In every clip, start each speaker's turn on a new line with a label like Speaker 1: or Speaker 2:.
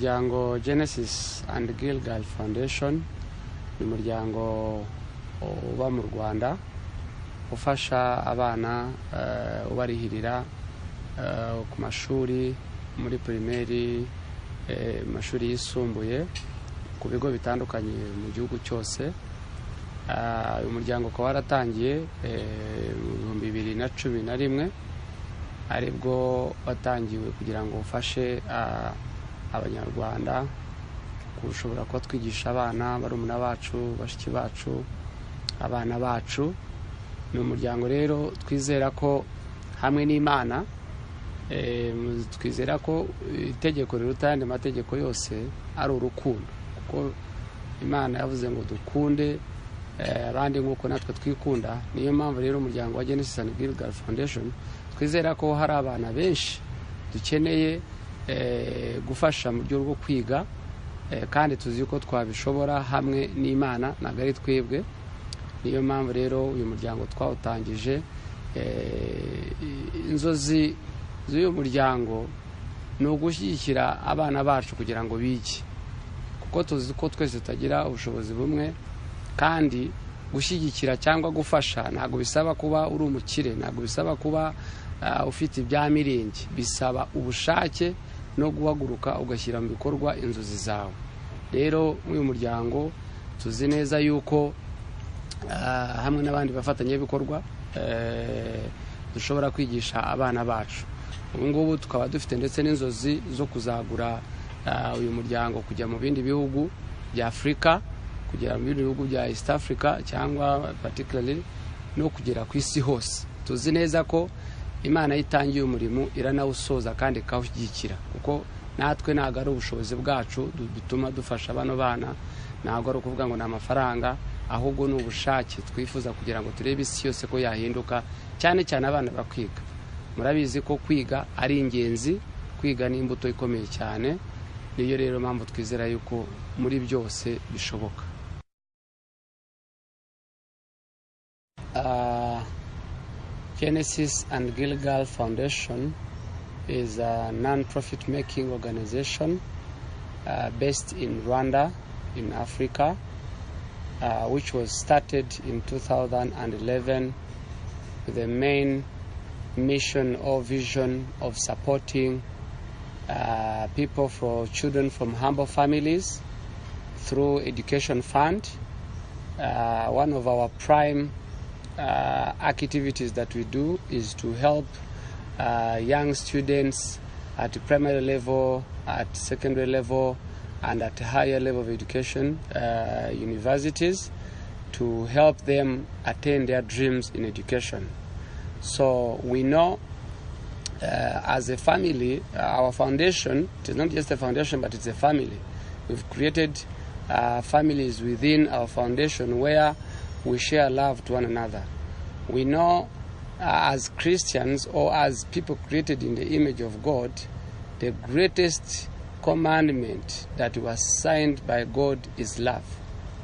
Speaker 1: Umuryango Genesis and Gilgal Foundation ni umuryango uba mu Rwanda ufasha abana ubarihirira ku mashuri muri primaire, mashuri yisumbuye ku bigo bitandukanye mu gihugu cyose. Uyu muryango ukaba waratangiye mu 2011 aribwo watangiwe kugira ngo ufashe abanyarwanda kushobora kuba twigisha abana barumuna bacu, bashiki bacu, abana bacu. Ni umuryango rero twizera ko hamwe n'Imana, twizera ko itegeko riruta ayandi mategeko yose ari urukundo, kuko Imana yavuze ngo dukunde abandi nk'uko natwe twikunda. Niyo mpamvu rero umuryango wa Genesis and Gilgal Foundation twizera ko hari abana benshi dukeneye gufasha mu buryo bwo kwiga, kandi tuzi ko twabishobora hamwe n'Imana ntabwo ari twebwe. Niyo mpamvu rero uyu muryango twawutangije. Inzozi z'uyu muryango ni ugushyigikira abana bacu kugira ngo bige, kuko tuzi ko twese tutagira ubushobozi bumwe, kandi gushyigikira cyangwa gufasha ntabwo bisaba kuba uri umukire, ntabwo bisaba kuba ufite ibya mirenge, bisaba ubushake no guhaguruka ugashyira mu bikorwa inzozi zawe. Rero uyu muryango tuzi neza yuko hamwe n'abandi bafatanyabikorwa dushobora kwigisha abana bacu. Ubu ngubu tukaba dufite ndetse n'inzozi zo kuzagura uyu muryango kujya mu bindi bihugu bya Afurika, kugera mu bindi bihugu bya East Africa, cyangwa particularly no kugera ku isi hose. Tuzi neza ko Imana yitangiye umurimo iranawusoza kandi ikawushyigikira, kuko natwe ntabwo ari ubushobozi bwacu bituma dufasha bano bana, ntabwo ari ukuvuga ngo ni amafaranga, ahubwo ni ubushake twifuza kugira ngo turebe isi yose ko yahinduka, cyane cyane abana bakwiga. Murabizi ko kwiga ari ingenzi, kwiga ni imbuto ikomeye cyane. Niyo rero mpamvu twizera yuko muri byose bishoboka. Genesis and Gilgal Foundation is a non-profit making organization based in Rwanda, in Africa, which was started in 2011 with the main mission or vision of supporting children from humble families through education fund. One of our prime activities that we do is to help young students at primary level, at secondary level, and at higher level of education, universities, to help them attain their dreams in education. So we know as a family, our foundation, it is not just a foundation, but it's a family. We've created families within our foundation where we share love to one another. We know as Christians, or as people created in the image of God, the greatest commandment that was signed by God is love.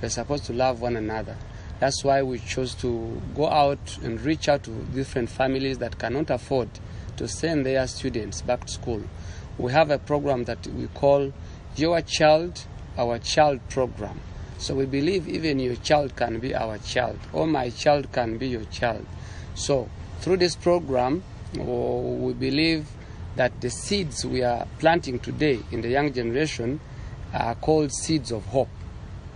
Speaker 1: We're supposed to love one another. That's why we chose to go out and reach out to different families that cannot afford to send their students back to school. We have a program that we call Your Child, Our Child program. So we believe even your child can be our child, or my child can be your child. So through this program, we believe that the seeds we are planting today in the young generation are called seeds of hope.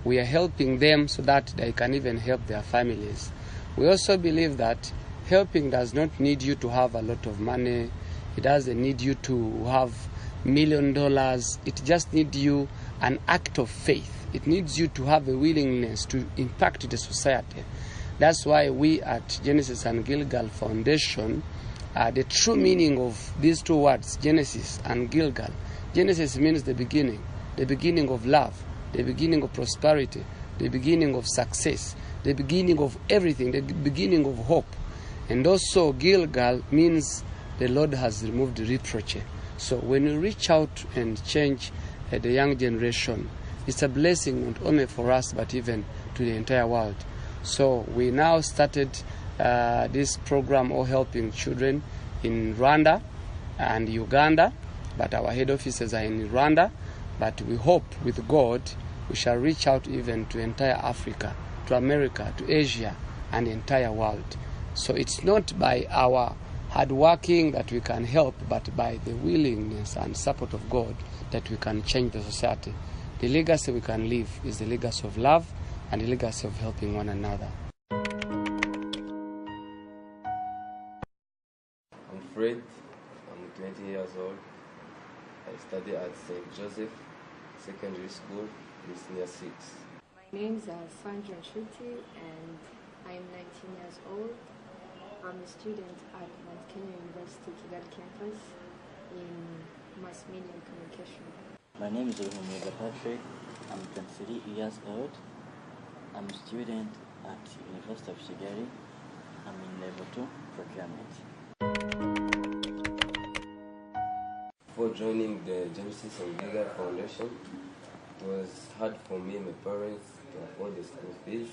Speaker 1: We are helping them so that they can even help their families. We also believe that helping does not need you to have a lot of money. It doesn't need you to have $1 million. It just needs you an act of faith. It needs you to have a willingness to impact the society. That's why we at Genesis and Gilgal Foundation, the true meaning of these two words, Genesis and Gilgal. Genesis means the beginning of love, the beginning of prosperity, the beginning of success, the beginning of everything, the beginning of hope. And also Gilgal means the Lord has removed reproach. So when you reach out and change the young generation, it's a blessing not only for us but even to the entire world. So we now started this program of helping children in Rwanda and Uganda, but our head offices are in Rwanda. But we hope with God we shall reach out even to entire Africa, to America, to Asia, and the entire world. So it's not by our hard working that we can help, but by the willingness and support of God that we can change the society. The legacy we can leave is the legacy of love and the legacy of helping one another.
Speaker 2: I'm Fred. I'm 20 years old. I study at St. Joseph Secondary School in Senior 6.
Speaker 3: My name is Sandra Nshuti and I am 19 years old. I'm a student at Mount Kenya University Gilgal campus in Mass Media and Communication.
Speaker 4: My name is Ruhumeza Patrick. I'm 23 years old. I'm a student at University of Kigali. I'm in level 2 procurement.
Speaker 2: Before joining the Genesis and Gilgal Foundation, it was hard for me and my parents to afford the school fees,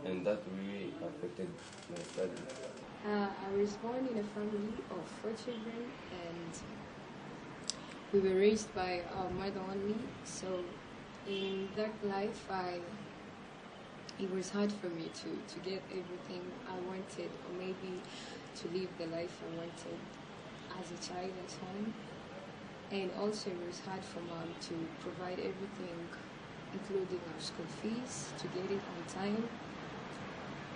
Speaker 2: and that really affected my studies.
Speaker 3: I was born in a family of 4 children and we were raised by our mother only. So in that life, it was hard for me to get everything I wanted, or maybe to live the life I wanted as a child at home. And also it was hard for mom to provide everything, including our school fees, to get it on time,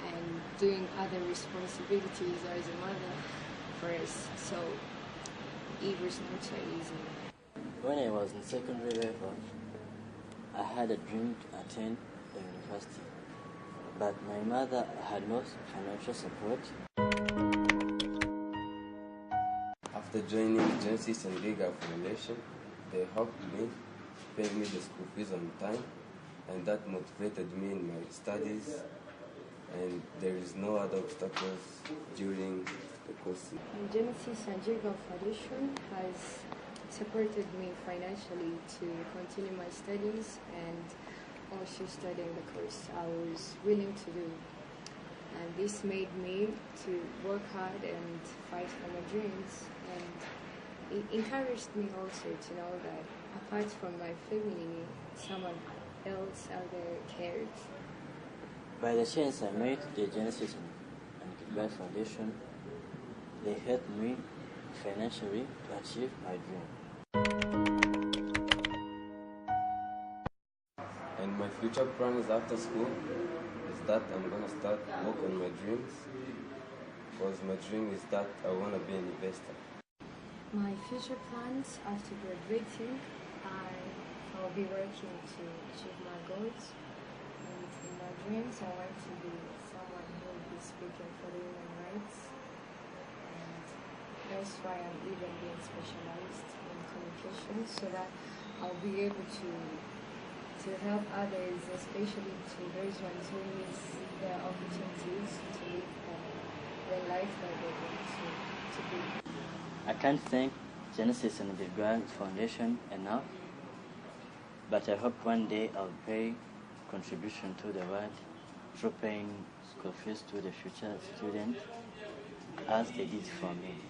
Speaker 3: and doing other responsibilities as a mother for us. So it was not so easy.
Speaker 4: When I was in secondary level, I had a dream to attend the university, but my mother had no financial support.
Speaker 2: After joining Genesis and Gilgal Foundation, they helped me, paid me the school fees on time, and that motivated me in my studies, and there is no other obstacles during the course.
Speaker 3: Genesis and Gilgal Foundation has supported me financially to continue my studies and also studying the course I was willing to do. And this made me to work hard and fight for my dreams. And it encouraged me also to know that apart from my family, someone else out there cared.
Speaker 4: By the chance I met the Genesis and Gilgal Foundation, they helped me financially to achieve my dream.
Speaker 2: And my future plans after school is that I'm going to start work on my dreams, because my dream is that I want to be an investor.
Speaker 3: My future plans after graduating, I'll be working to achieve my goals. And in my dreams, I want to be someone who will be speaking for the human rights. And that's why I'm even being specialized in communication, so that I'll be able to help others, especially to those ones who miss the opportunities to live the life that they want to be.
Speaker 4: I can't thank Genesis and Gilgal Foundation enough, but I hope one day I'll pay contribution to the world through paying school fees to the future students as they did for me.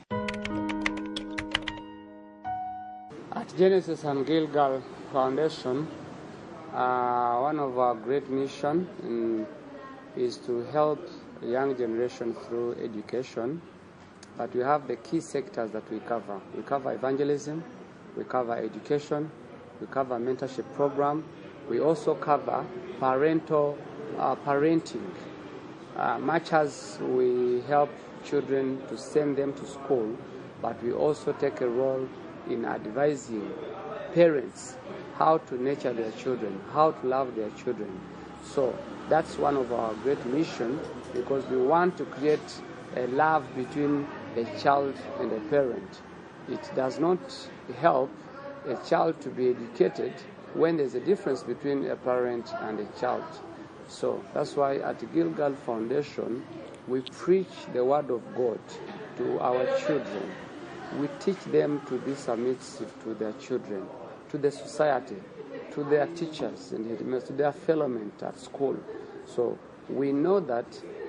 Speaker 1: At Genesis and Gilgal Foundation, one of our great mission is to help the young generation through education, but we have the key sectors that we cover. We cover evangelism, we cover education, we cover mentorship program, we also cover parenting. Much as we help children to send them to school, but we also take a role in advising parents how to nurture their children, how to love their children. So that's one of our great missions, because we want to create a love between a child and a parent. It does not help a child to be educated when there's a difference between a parent and a child. So that's why at Gilgal Foundation, we preach the word of God to our children. We teach them to be submissive to their children, to the society, to their teachers, and to their fellow men at school. So we know that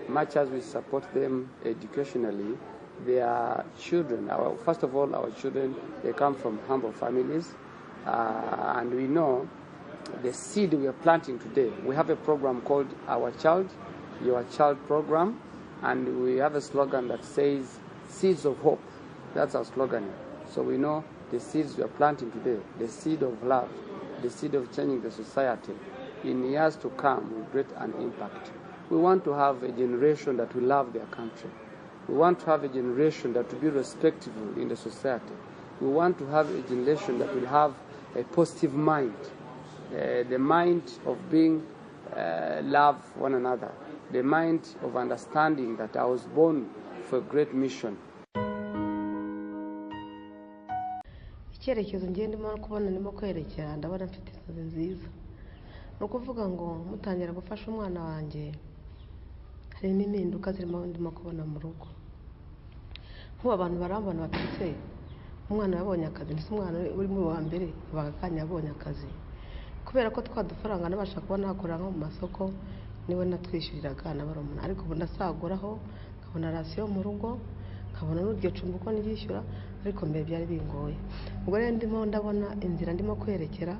Speaker 1: much as we support them educationally, their children, first of all, our children, they come from humble families, And we know the seed we are planting today. We have a program called Our Child, Your Child program, and we have a slogan that says, Seeds of Hope. That's our slogan. So we know the seeds we are planting today, the seed of love, the seed of changing the society, in years to come will create an impact. We want to have a generation that will love their country. We want to have a generation that will be respectful in the society. We want to have a generation that will have a positive mind, the mind of being love one another, the mind of understanding that I was born for a great mission.
Speaker 5: icyerekezo ndimo kubona ndimo kwerekera ndabona mfite inzozi nziza no kuvuga ngo mutangira gufasha umwana wanjye hari n'impinduka zirimo ndimo kubona mu rugo nkuba abantu barambona batse umwana yabonye akazi ndetse umwana uri mu wa mbere bagakanya yabonye akazi kubera ko twadufaranga nabasha kubona hakora nko mu masoko niwe natwishyuriraga n'abaromuna ariko ubu ndasaguraho nkabona rasiyo mu rugo nkabona n'uryo cumbi uko niyishyura ariko mbere byari bingoye ubwo rero ndimo ndabona inzira ndimo kwerekera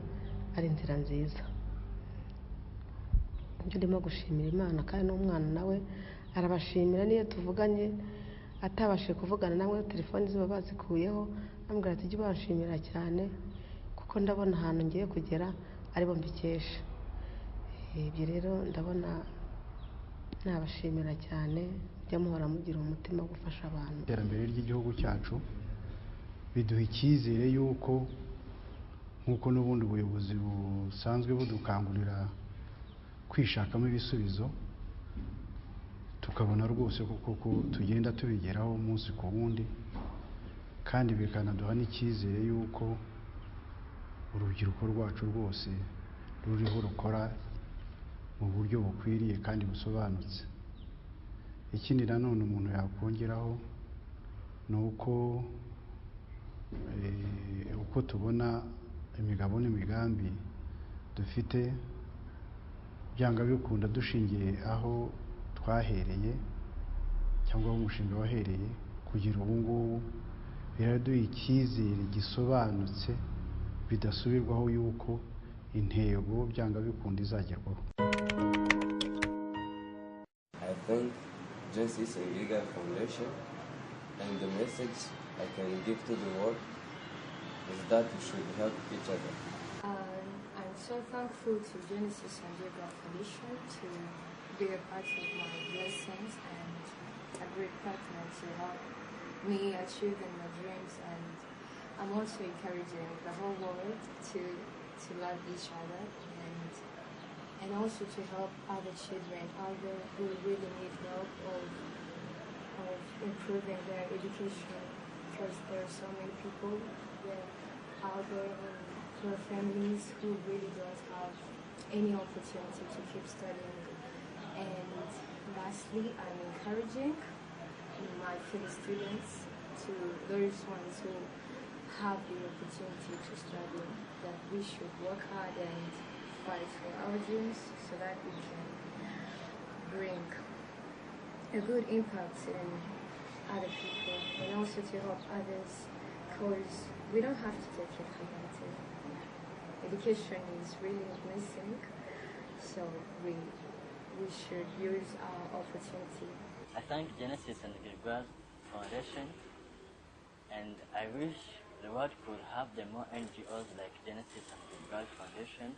Speaker 5: ari inzira nziza ibyo ndimo gushimira Imana kandi n'umwana nawe arabashimira niyo tuvuganye atabashije kuvugana namwe telefone ziba bazikuyeho ambwira ati jya bashimira cyane kuko ndabona ahantu ngiye kugera aribo mbikesha ibyo rero ndabona nabashimira cyane jya muhora mugira umutima wo gufasha abantu
Speaker 6: iterambere ry'igihugu cyacu biduha icyizere yuko nk'uko n'ubundi ubuyobozi busanzwe budukangurira kwishakamo ibisubizo tukabona rwose kuko tugenda tubigeraho umunsi ku wundi kandi bikanaduha n'icyizere yuko urubyiruko rwacu rwose ruriho rukora mu buryo bukwiriye kandi busobanutse. Ikindi nanone umuntu yakongeraho ni uko tubona imigabo n'imigambi dufite byanga bikunda dushingiye aho twahereye cyangwa aho umushinga wahereye kugira ubu ngubu biraduha icyizere gisobanutse bidasubirwaho yuko intego byanga bikunda izagerwaho.
Speaker 2: I thank Genesis and Gilgal Foundation, and the message I can give to the world is that we should help each other.
Speaker 3: I'm so thankful to Genesis and Gilgal Foundation to be a part of my blessings and a great partner to help me achieve my dreams, and I'm also encouraging the whole world to love each other and also to help other children out there who really need help of improving their education, because there are so many people out there in poor families who really don't have any opportunity to keep studying. And lastly, I'm encouraging my fellow students, to those ones who have the opportunity to study, that we should work hard and fight for our dreams so that we can bring a good impact in other people and also to help others, because we don't have to take it for granted. Education is really missing, so we should use our opportunity.
Speaker 4: I thank Genesis and Gilgal Foundation, and I wish the world could have the more NGOs like Genesis and Gilgal Foundation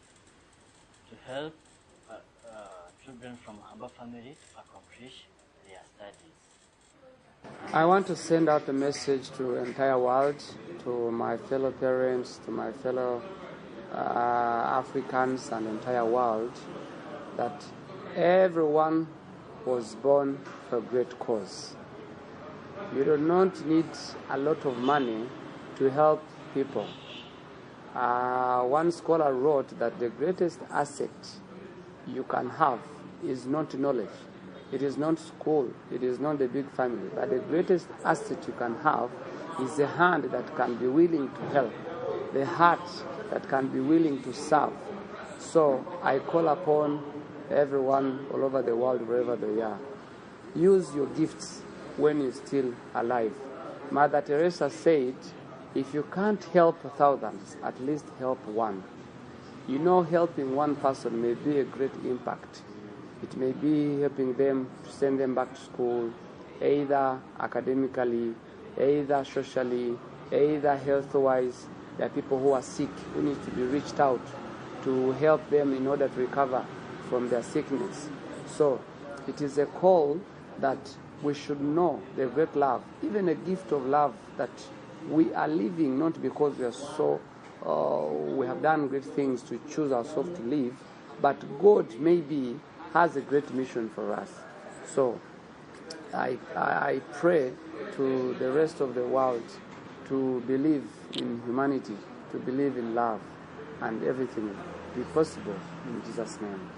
Speaker 4: to help children from humble families accomplish their studies.
Speaker 1: I want to send out a message to the entire world, to my fellow parents, to my fellow Africans and the entire world, that everyone was born for a great cause. You do not need a lot of money to help people. One scholar wrote that the greatest asset you can have is not knowledge. It is not school. It is not the big family. But the greatest asset you can have is the hand that can be willing to help, the heart that can be willing to serve. So I call upon everyone all over the world, wherever they are. Use your gifts when you're still alive. Mother Teresa said, If you can't help thousands, at least help one. You know, helping one person may be a great impact. It may be helping them to send them back to school, either academically, either socially, either health-wise. There are people who are sick who need to be reached out to help them in order to recover from their sickness. So it is a call that we should know the great love, even a gift of love that we are living not because we are we have done great things to choose ourselves to live, but God maybe has a great mission for us. So I pray to the rest of the world to believe in humanity, to believe in love, and everything will be possible in Jesus' name.